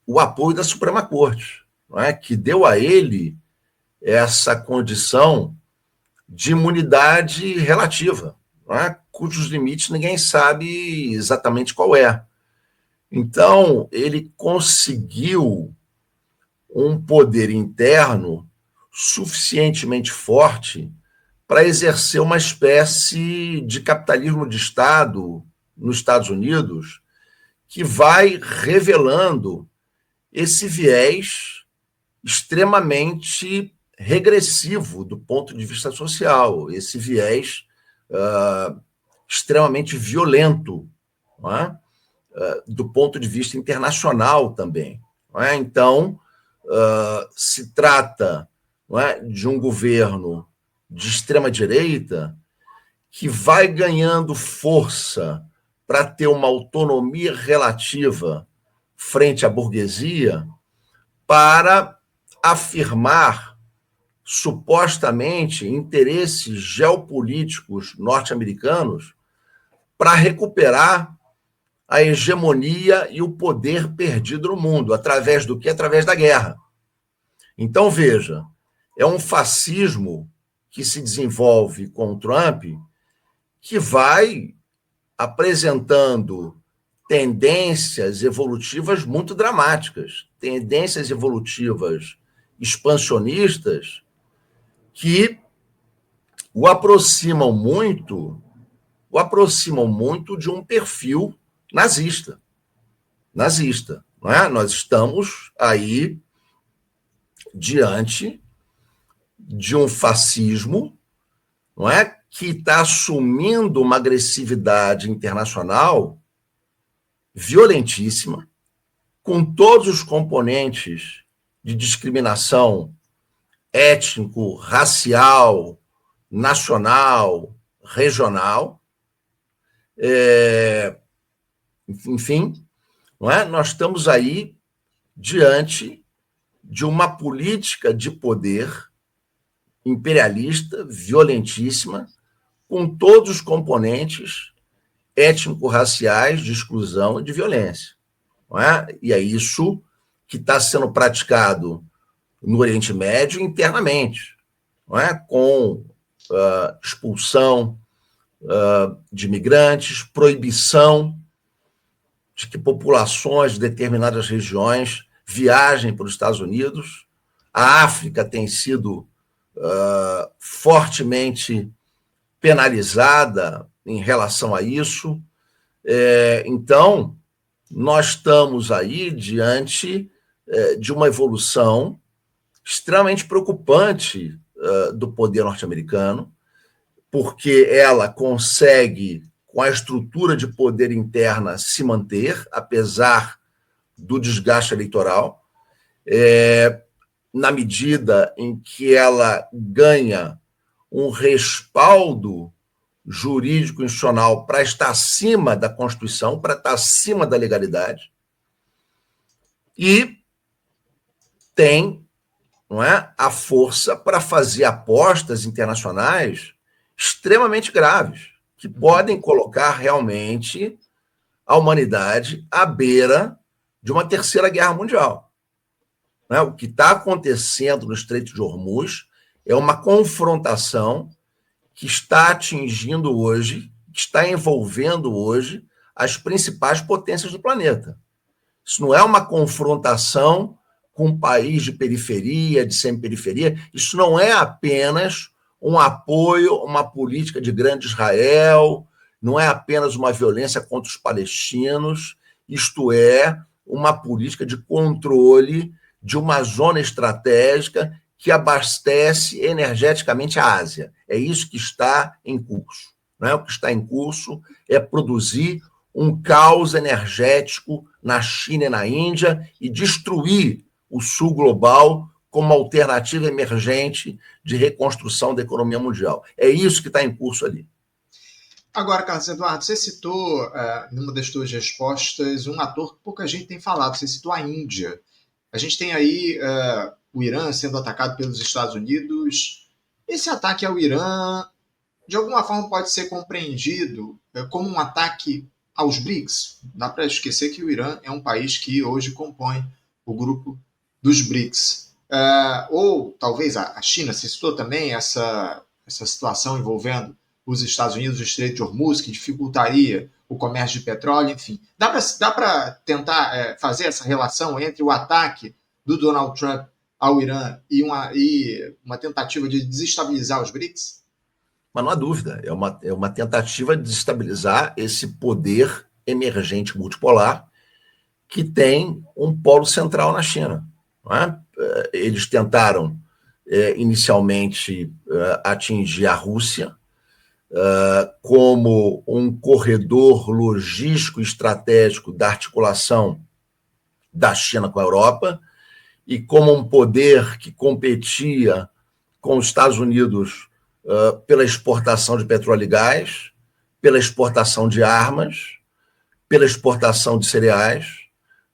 o apoio da Suprema Corte, não é? Que deu a ele essa condição de imunidade relativa, não é? Cujos limites ninguém sabe exatamente qual é. Então, ele conseguiu um poder interno suficientemente forte para exercer uma espécie de capitalismo de Estado nos Estados Unidos que vai revelando esse viés extremamente regressivo do ponto de vista social, esse viés extremamente violento, não é? Do ponto de vista internacional também. Não é? Então, se trata, não é, de um governo de extrema-direita que vai ganhando força para ter uma autonomia relativa frente à burguesia para afirmar supostamente interesses geopolíticos norte-americanos para recuperar a hegemonia e o poder perdido no mundo. Através do quê? Através da guerra. Então, veja, é um fascismo que se desenvolve com o Trump que vai apresentando tendências evolutivas muito dramáticas, tendências evolutivas expansionistas que o aproximam muito de um perfil nazista, não é? Nós estamos aí diante de um fascismo, não é, que está assumindo uma agressividade internacional violentíssima, com todos os componentes de discriminação étnico, racial, nacional, regional, enfim, não é? Nós estamos aí diante de uma política de poder imperialista, violentíssima, com todos os componentes étnico-raciais de exclusão e de violência. Não é? E é isso que está sendo praticado no Oriente Médio internamente, não é? Com expulsão de imigrantes, proibição de que populações de determinadas regiões viajem para os Estados Unidos. A África tem sido fortemente penalizada em relação a isso. Então, nós estamos aí diante de uma evolução extremamente preocupante do poder norte-americano, porque ela consegue, com a estrutura de poder interna, se manter, apesar do desgaste eleitoral, na medida em que ela ganha um respaldo jurídico institucional para estar acima da Constituição, para estar acima da legalidade, e tem, não é, a força para fazer apostas internacionais extremamente graves, que podem colocar realmente a humanidade à beira de uma terceira guerra mundial. Não é? O que está acontecendo no Estreito de Hormuz é uma confrontação que está atingindo hoje, que está envolvendo hoje as principais potências do planeta. Isso não é uma confrontação com um país de periferia, de semi-periferia, isso não é apenas um apoio a uma política de grande Israel, não é apenas uma violência contra os palestinos, isto é uma política de controle de uma zona estratégica que abastece energeticamente a Ásia. É isso que está em curso. Não é? O que está em curso é produzir um caos energético na China e na Índia e destruir o sul global como alternativa emergente de reconstrução da economia mundial. É isso que está em curso ali. Agora, Carlos Eduardo, você citou, numa das suas respostas, um ator que pouca gente tem falado. Você citou a Índia. A gente tem aí o Irã sendo atacado pelos Estados Unidos. Esse ataque ao Irã, de alguma forma, pode ser compreendido como um ataque aos BRICS. Dá para esquecer que o Irã é um país que hoje compõe o grupo dos BRICS. Ou talvez a China, se citou também essa essa situação envolvendo os Estados Unidos, o Estreito de Hormuz, que dificultaria o comércio de petróleo, enfim. Dá para tentar fazer essa relação entre o ataque do Donald Trump ao Irã e uma tentativa de desestabilizar os BRICS? Mas não há dúvida, é uma tentativa de desestabilizar esse poder emergente multipolar que tem um polo central na China. Não é? Eles tentaram inicialmente atingir a Rússia como um corredor logístico estratégico da articulação da China com a Europa e como um poder que competia com os Estados Unidos pela exportação de petróleo e gás, pela exportação de armas, pela exportação de cereais.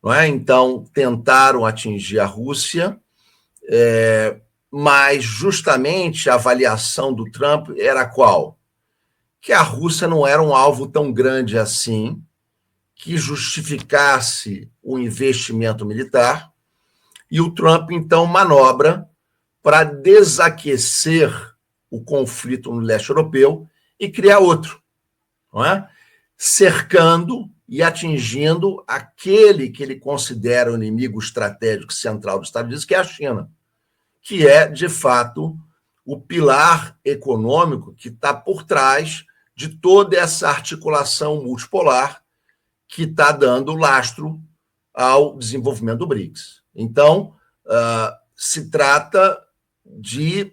Não é? Então, tentaram atingir a Rússia, mas justamente a avaliação do Trump era qual? Que a Rússia não era um alvo tão grande assim que justificasse o investimento militar, e o Trump, então, manobra para desaquecer o conflito no leste europeu e criar outro, não é? Cercando e atingindo aquele que ele considera o inimigo estratégico central dos Estados Unidos, que é a China, que é, de fato, o pilar econômico que está por trás de toda essa articulação multipolar que está dando lastro ao desenvolvimento do BRICS. Então, se trata de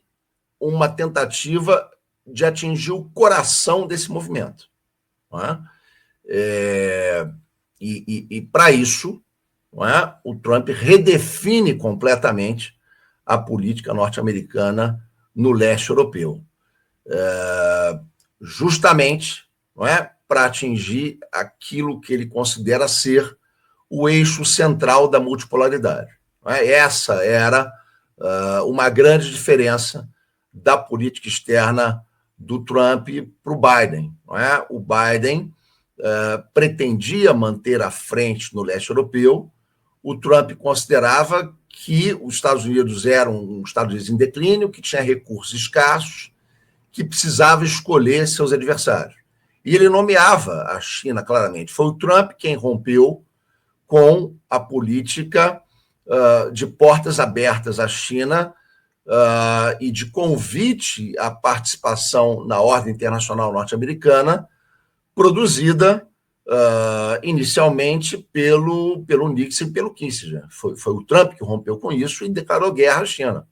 uma tentativa de atingir o coração desse movimento. Não é? E para isso, não é? O Trump redefine completamente a política norte-americana no leste europeu. Justamente, não é, para atingir aquilo que ele considera ser o eixo central da multipolaridade. Não é? Essa era uma grande diferença da política externa do Trump para o Biden. Não é? O Biden pretendia manter a frente no leste europeu, o Trump considerava que os Estados Unidos eram um Estados Unidos em declínio, que tinha recursos escassos, que precisava escolher seus adversários. E ele nomeava a China claramente. Foi o Trump quem rompeu com a política de portas abertas à China e de convite à participação na ordem internacional norte-americana, produzida inicialmente pelo Nixon e pelo Kissinger. Foi o Trump que rompeu com isso e declarou guerra à China.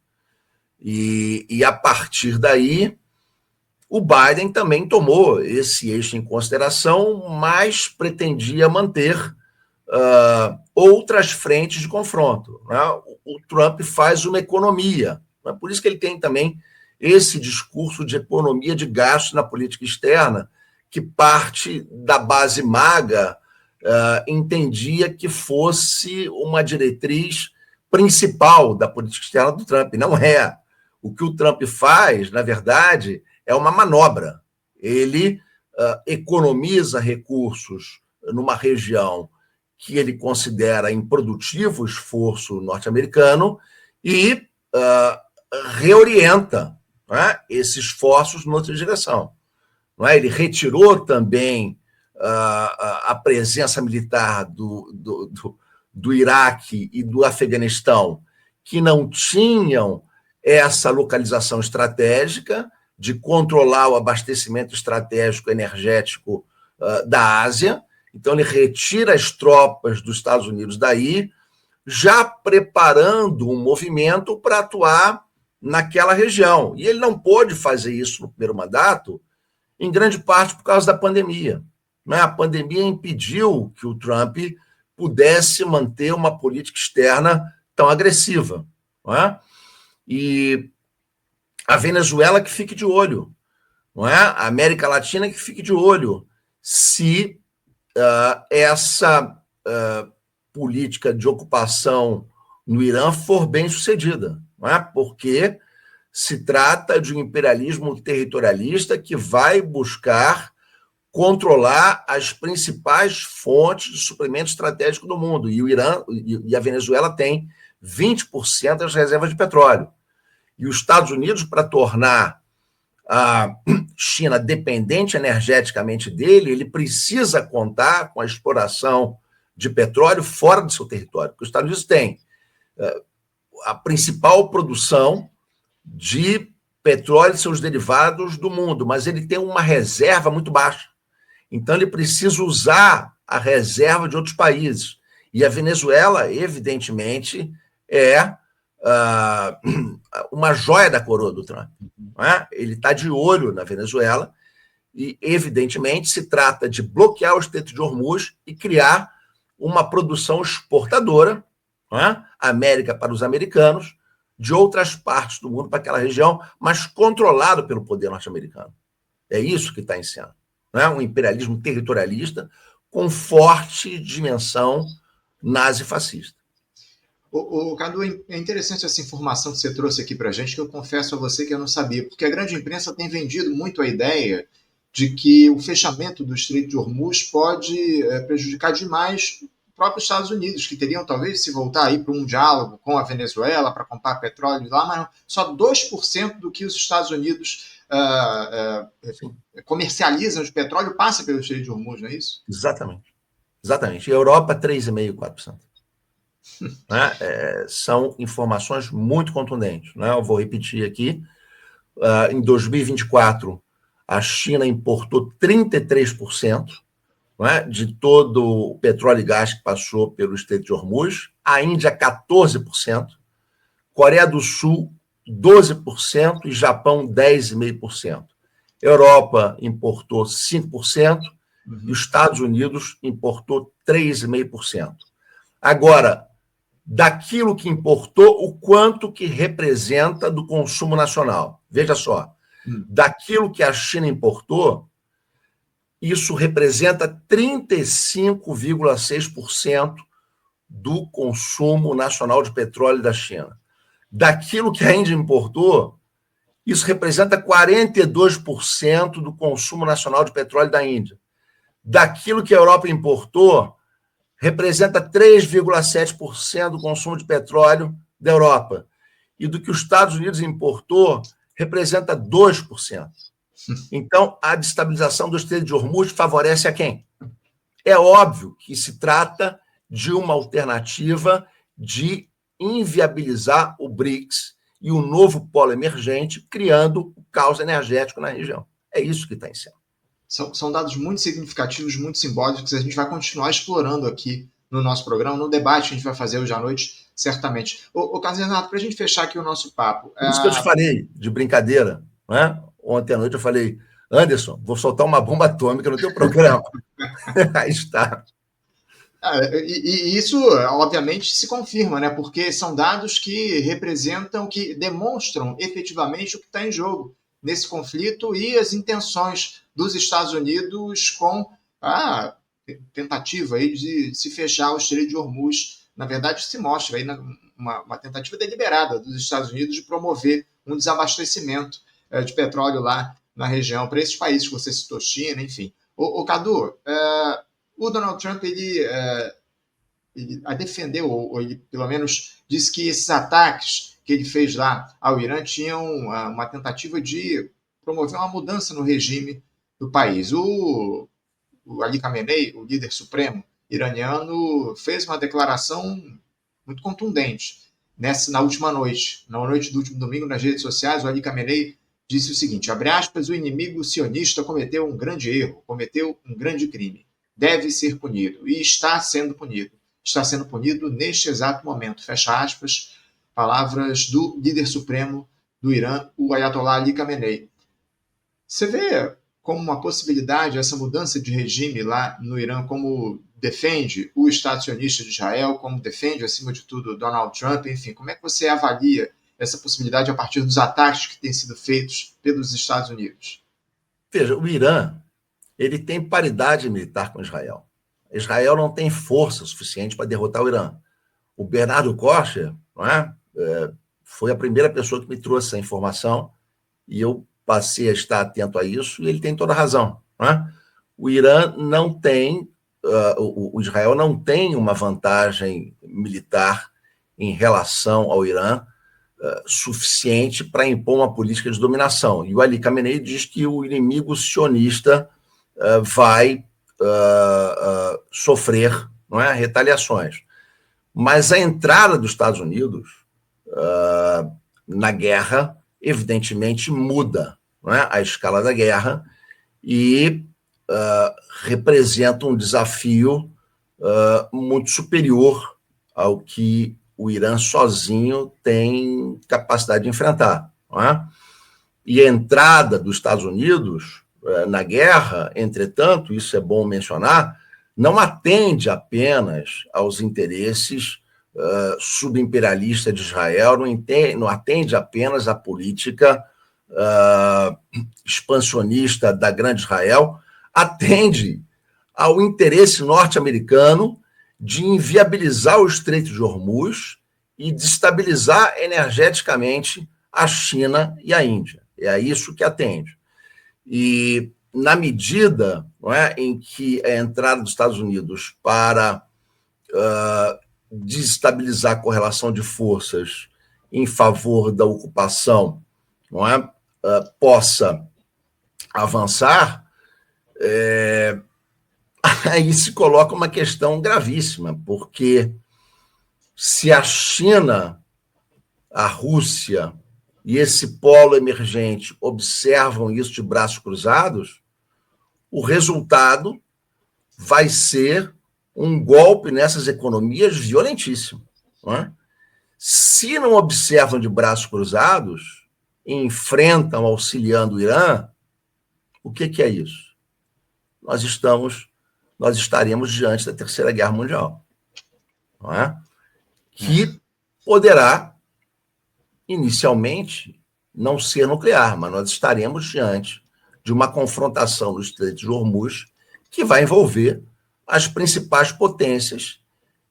E a partir daí, o Biden também tomou esse eixo em consideração, mas pretendia manter outras frentes de confronto. Né? O Trump faz uma economia. Né? Por isso que ele tem também esse discurso de economia de gasto na política externa, que parte da base MAGA entendia que fosse uma diretriz principal da política externa do Trump. Não é. O que o Trump faz, na verdade, é uma manobra. Ele economiza recursos numa região que ele considera improdutivo o esforço norte-americano e reorienta, né, esses esforços noutra direção. Não é? Ele retirou também a presença militar do Iraque e do Afeganistão, que não tinham essa localização estratégica de controlar o abastecimento estratégico energético da Ásia. Então, ele retira as tropas dos Estados Unidos daí, já preparando um movimento para atuar naquela região. E ele não pôde fazer isso no primeiro mandato, em grande parte por causa da pandemia. A pandemia impediu que o Trump pudesse manter uma política externa tão agressiva. Não é? E a Venezuela que fique de olho, não é? A América Latina que fique de olho se essa política de ocupação no Irã for bem sucedida, não é? Porque se trata de um imperialismo territorialista que vai buscar controlar as principais fontes de suprimento estratégico do mundo. E o Irã e a Venezuela têm 20% das reservas de petróleo. E os Estados Unidos, para tornar a China dependente energeticamente dele, ele precisa contar com a exploração de petróleo fora do seu território, porque os Estados Unidos têm a principal produção de petróleo e seus derivados do mundo, mas ele tem uma reserva muito baixa. Então, ele precisa usar a reserva de outros países. E a Venezuela, evidentemente, é uma joia da coroa do Trump. Não é? Ele está de olho na Venezuela e, evidentemente, se trata de bloquear o Estreito de Hormuz e criar uma produção exportadora, não é? América para os americanos, de outras partes do mundo para aquela região, mas controlado pelo poder norte-americano. É isso que está em cena. Não é? Um imperialismo territorialista com forte dimensão nazi-fascista. Cadu, é interessante essa informação que você trouxe aqui para a gente, que eu confesso a você que eu não sabia, porque a grande imprensa tem vendido muito a ideia de que o fechamento do Estreito de Hormuz pode prejudicar demais o próprio Estados Unidos, que teriam talvez de se voltar aí para um diálogo com a Venezuela para comprar petróleo lá, mas não, só 2% do que os Estados Unidos comercializam de petróleo passa pelo Estreito de Hormuz, não é isso? Exatamente. Exatamente. E a Europa, 3,5%, 4%. Né? São informações muito contundentes. Né? Eu vou repetir aqui. Em 2024, a China importou 33%, né, de todo o petróleo e gás que passou pelo Estreito de Hormuz. A Índia, 14%. Coreia do Sul, 12%. E Japão, 10,5%. Europa importou 5%. E os Estados Unidos importou 3,5%. Agora, daquilo que importou, o quanto que representa do consumo nacional. Veja só, daquilo que a China importou, isso representa 35,6% do consumo nacional de petróleo da China. Daquilo que a Índia importou, isso representa 42% do consumo nacional de petróleo da Índia. Daquilo que a Europa importou, representa 3,7% do consumo de petróleo da Europa. E do que os Estados Unidos importou, representa 2%. Então, a destabilização do Estreito de Hormuz favorece a quem? É óbvio que se trata de uma alternativa de inviabilizar o BRICS e o novo polo emergente, criando o caos energético na região. É isso que está em cena. São dados muito significativos, muito simbólicos, que a gente vai continuar explorando aqui no nosso programa, no debate que a gente vai fazer hoje à noite, certamente. Carlos Renato, para a gente fechar aqui o nosso papo... Por isso que eu te falei, de brincadeira, né? Ontem à noite eu falei, Anderson, vou soltar uma bomba atômica no teu programa. Aí está. E isso, obviamente, se confirma, né? Porque são dados que representam, que demonstram efetivamente o que está em jogo nesse conflito e as intenções dos Estados Unidos com a tentativa aí de se fechar o Estreito de Hormuz. Na verdade, se mostra aí uma tentativa deliberada dos Estados Unidos de promover um desabastecimento de petróleo lá na região para esses países que você citou, China, enfim. Cadu, o Donald Trump ele defendeu, ou ele pelo menos disse que esses ataques que ele fez lá ao Irã tinham uma tentativa de promover uma mudança no regime do país. O Ali Khamenei, o líder supremo iraniano, fez uma declaração muito contundente na última noite. Na noite do último domingo, nas redes sociais, o Ali Khamenei disse o seguinte, abre aspas, o inimigo sionista cometeu um grande erro, cometeu um grande crime. Deve ser punido. E está sendo punido. Está sendo punido neste exato momento. Fecha aspas, palavras do líder supremo do Irã, o Ayatollah Ali Khamenei. Você vê como uma possibilidade essa mudança de regime lá no Irã, como defende o Estado sionista de Israel, como defende, acima de tudo, Donald Trump, enfim, como é que você avalia essa possibilidade a partir dos ataques que têm sido feitos pelos Estados Unidos? Veja, o Irã ele tem paridade militar com Israel. Israel não tem força suficiente para derrotar o Irã. O Bernardo Kocher, não é? Foi a primeira pessoa que me trouxe essa informação e eu passei a estar atento a isso e ele tem toda a razão. Não é? O Irã não tem, o Israel não tem uma vantagem militar em relação ao Irã suficiente para impor uma política de dominação. E o Ali Khamenei diz que o inimigo sionista vai sofrer, não é, retaliações. Mas a entrada dos Estados Unidos na guerra, evidentemente, muda, não é, a escala da guerra e representa um desafio muito superior ao que o Irã sozinho tem capacidade de enfrentar. Não é? E a entrada dos Estados Unidos na guerra, entretanto, isso é bom mencionar, não atende apenas aos interesses subimperialistas de Israel, não atende apenas à política expansionista da Grande Israel, atende ao interesse norte-americano de inviabilizar o Estreito de Hormuz e destabilizar energeticamente a China e a Índia. É a isso que atende. E, na medida, não é, em que a entrada dos Estados Unidos para desestabilizar a correlação de forças em favor da ocupação, não é, possa avançar, aí se coloca uma questão gravíssima, porque se a China, a Rússia e esse polo emergente observam isso de braços cruzados, o resultado vai ser um golpe nessas economias violentíssimo. Não é? Se não observam de braços cruzados, enfrentam auxiliando o Irã, o que é isso? Nós estaremos diante da Terceira Guerra Mundial, não é? Que poderá, inicialmente, não ser nuclear, mas nós estaremos diante de uma confrontação no Estreito de Hormuz que vai envolver as principais potências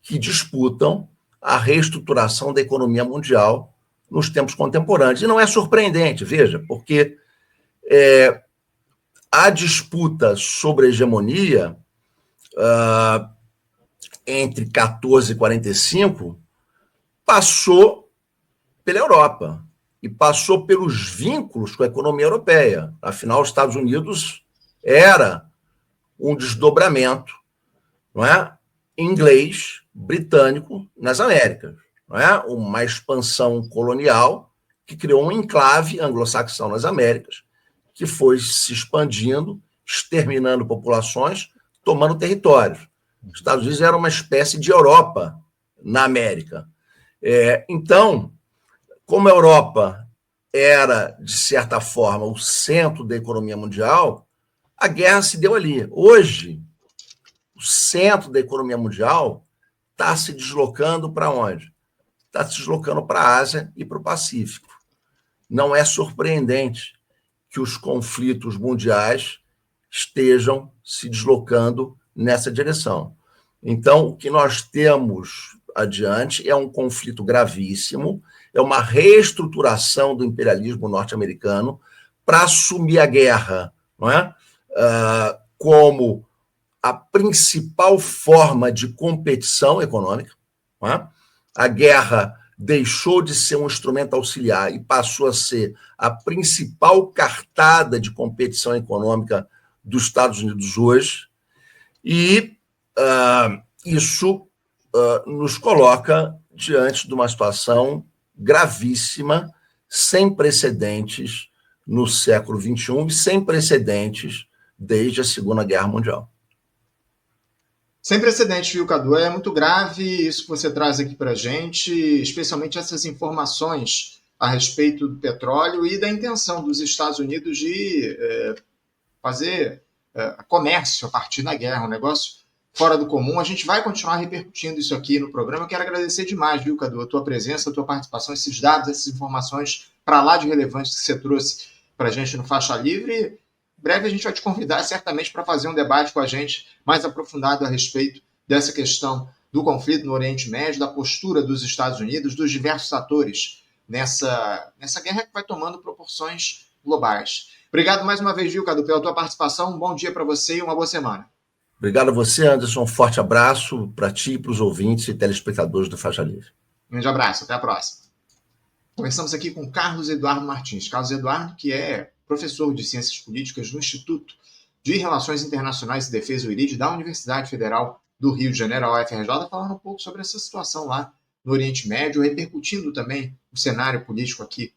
que disputam a reestruturação da economia mundial nos tempos contemporâneos. E não é surpreendente, veja, porque a disputa sobre a hegemonia entre 14 e 45 passou pela Europa e passou pelos vínculos com a economia europeia. Afinal, os Estados Unidos era um desdobramento, não é, inglês, britânico nas Américas, não é? Uma expansão colonial que criou um enclave anglo-saxão nas Américas, que foi se expandindo, exterminando populações, tomando territórios. Os Estados Unidos era uma espécie de Europa na América. Então, como a Europa era, de certa forma, o centro da economia mundial, a guerra se deu ali. Hoje, o centro da economia mundial está se deslocando para onde? Está se deslocando para a Ásia e para o Pacífico. Não é surpreendente que os conflitos mundiais estejam se deslocando nessa direção. Então, o que nós temos adiante é um conflito gravíssimo, é uma reestruturação do imperialismo norte-americano para assumir a guerra, não é? Como a principal forma de competição econômica. Não é? A guerra deixou de ser um instrumento auxiliar e passou a ser a principal cartada de competição econômica dos Estados Unidos hoje, e isso nos coloca diante de uma situação gravíssima, sem precedentes no século XXI e sem precedentes desde a Segunda Guerra Mundial. Sem precedentes, viu, Cadu? É muito grave isso que você traz aqui para a gente, especialmente essas informações a respeito do petróleo e da intenção dos Estados Unidos de fazer comércio a partir da guerra, um negócio fora do comum. A gente vai continuar repercutindo isso aqui no programa. Eu quero agradecer demais, viu, Cadu, a tua presença, a tua participação, esses dados, essas informações para lá de relevantes que você trouxe para a gente no Faixa Livre. Em breve a gente vai te convidar certamente para fazer um debate com a gente mais aprofundado a respeito dessa questão do conflito no Oriente Médio, da postura dos Estados Unidos, dos diversos atores nessa guerra que vai tomando proporções globais. Obrigado mais uma vez, viu, Cadu, pela tua participação. Um bom dia para você e uma boa semana. Obrigado a você, Anderson. Um forte abraço para ti e para os ouvintes e telespectadores do Faixa Livre. Um grande abraço. Até a próxima. Conversamos aqui com Carlos Eduardo Martins. Carlos Eduardo, que é professor de Ciências Políticas no Instituto de Relações Internacionais e Defesa, o IRID, da Universidade Federal do Rio de Janeiro, a UFRJ, falando um pouco sobre essa situação lá no Oriente Médio, repercutindo também o cenário político aqui